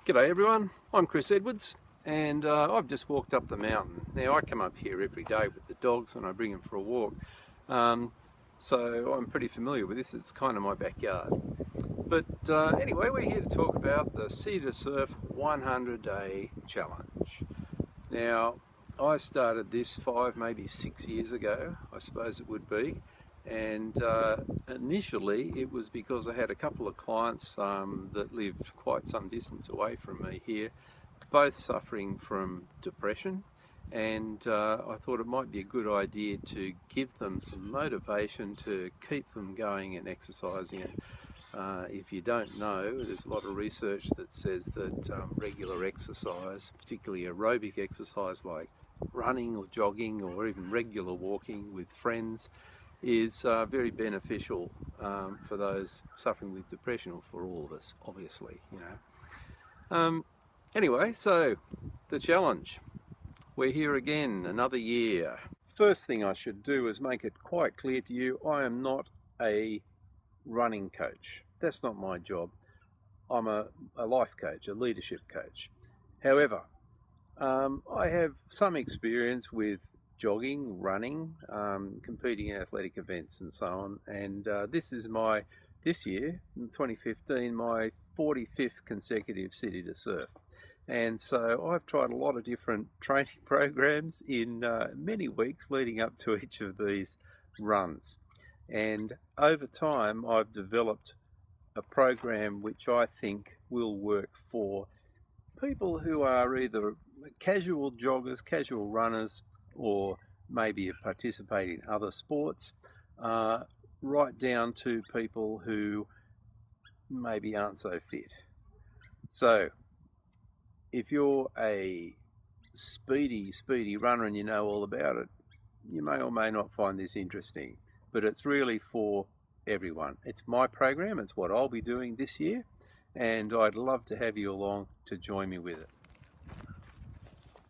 G'day everyone, I'm Chris Edwards and I've just walked up the mountain. Now I come up here every day with the dogs and I bring them for a walk, so I'm pretty familiar with this. It's kind of my backyard. But anyway, we're here to talk about the City2Surf 100-day challenge. Now I started this 5, maybe 6 years ago, I suppose it would be. And initially it was because I had a couple of clients that lived quite some distance away from me here, both suffering from depression, and I thought it might be a good idea to give them some motivation to keep them going and exercising. If you don't know, there's a lot of research that says that regular exercise, particularly aerobic exercise like running or jogging or even regular walking with friends, is very beneficial for those suffering with depression, or for all of us, obviously, you know. Anyway, so the challenge. We're here again, another year. First thing I should do is make it quite clear to you, I am not a running coach. That's not my job. I'm a life coach, a leadership coach. However, I have some experience with jogging, running, competing in athletic events and so on, and this year, in 2015, my 45th consecutive City2Surf. And so I've tried a lot of different training programs in many weeks leading up to each of these runs, and over time I've developed a program which I think will work for people who are either casual joggers, casual runners, or maybe participate in other sports, right down to people who maybe aren't so fit. So if you're a speedy runner and you know all about it, you may or may not find this interesting, but it's really for everyone. It's my program, it's what I'll be doing this year, and I'd love to have you along to join me with it.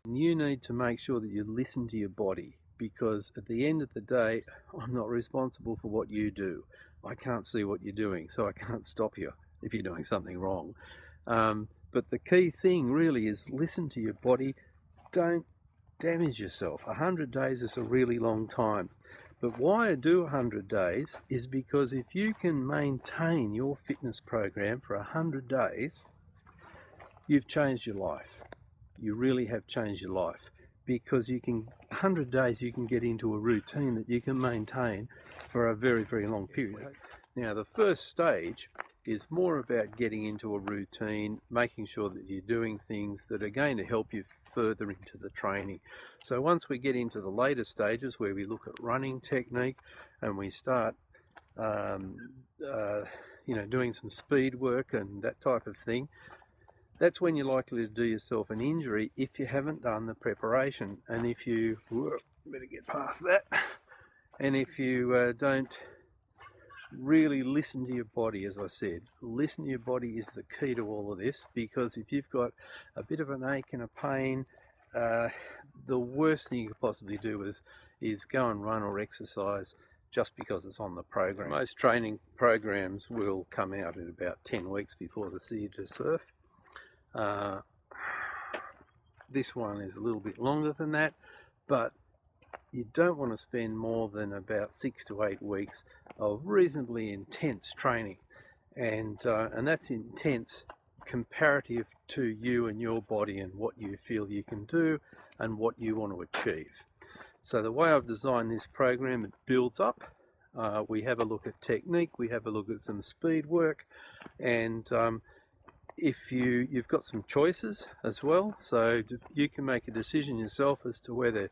You need to make sure that you listen to your body, because at the end of the day, I'm not responsible for what you do. I can't see what you're doing, so I can't stop you if you're doing something wrong. But the key thing really is listen to your body. Don't damage yourself. 100 days is a really long time. But why I do 100 days is because if you can maintain your fitness program for 100 days, you've changed your life. You really have changed your life, because 100 days you can get into a routine that you can maintain for a very long period. Now the first stage is more about getting into a routine, making sure that you're doing things that are going to help you further into the training. So once we get into the later stages where we look at running technique and we start doing some speed work and that type of thing, that's when you're likely to do yourself an injury if you haven't done the preparation. And if you, better get past that, and if you don't really listen to your body, as I said, listen to your body is the key to all of this, because if you've got a bit of an ache and a pain, the worst thing you could possibly do is go and run or exercise just because it's on the program. Most training programs will come out in about 10 weeks before the City2Surf. This one is a little bit longer than that, but you don't want to spend more than about 6 to 8 weeks of reasonably intense training, and that's intense comparative to you and your body and what you feel you can do and what you want to achieve. So the way I've designed this program, it builds up. We have a look at technique, we have a look at some speed work, and if you've got some choices as well, so you can make a decision yourself as to whether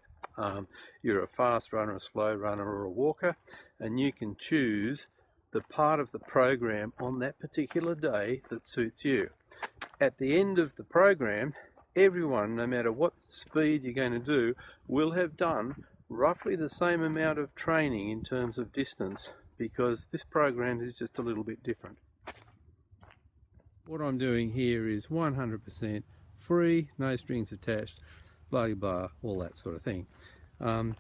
you're a fast runner, a slow runner, or a walker, and you can choose the part of the program on that particular day that suits you. At the end of the program, everyone, no matter what speed you're going to do, will have done roughly the same amount of training in terms of distance, because this program is just a little bit different. What I'm doing here is 100% free, no strings attached, blah blah, all that sort of thing. And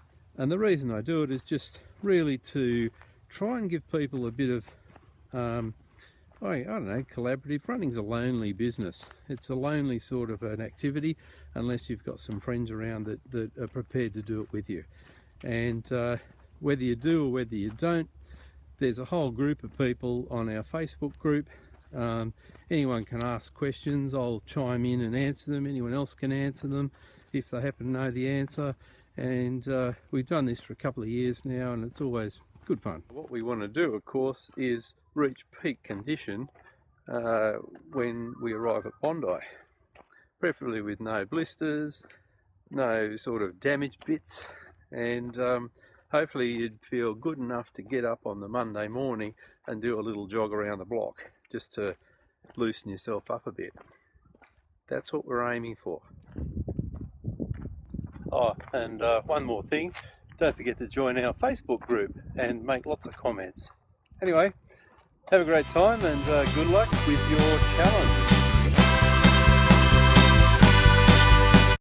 the reason I do it is just really to try and give people a bit of I don't know, collaborative. Running's a lonely business. It's a lonely sort of an activity unless you've got some friends around that are prepared to do it with you. And whether you do or whether you don't, there's a whole group of people on our Facebook group. Anyone can ask questions. I'll chime in and answer them. Anyone else can answer them if they happen to know the answer. And we've done this for a couple of years now, and it's always good fun. What we want to do, of course, is reach peak condition when we arrive at Bondi, preferably with no blisters, no sort of damaged bits, and hopefully you'd feel good enough to get up on the Monday morning and do a little jog around the block just to loosen yourself up a bit. That's what we're aiming for. Oh, and one more thing, don't forget to join our Facebook group and make lots of comments. Anyway, have a great time and good luck with your challenge.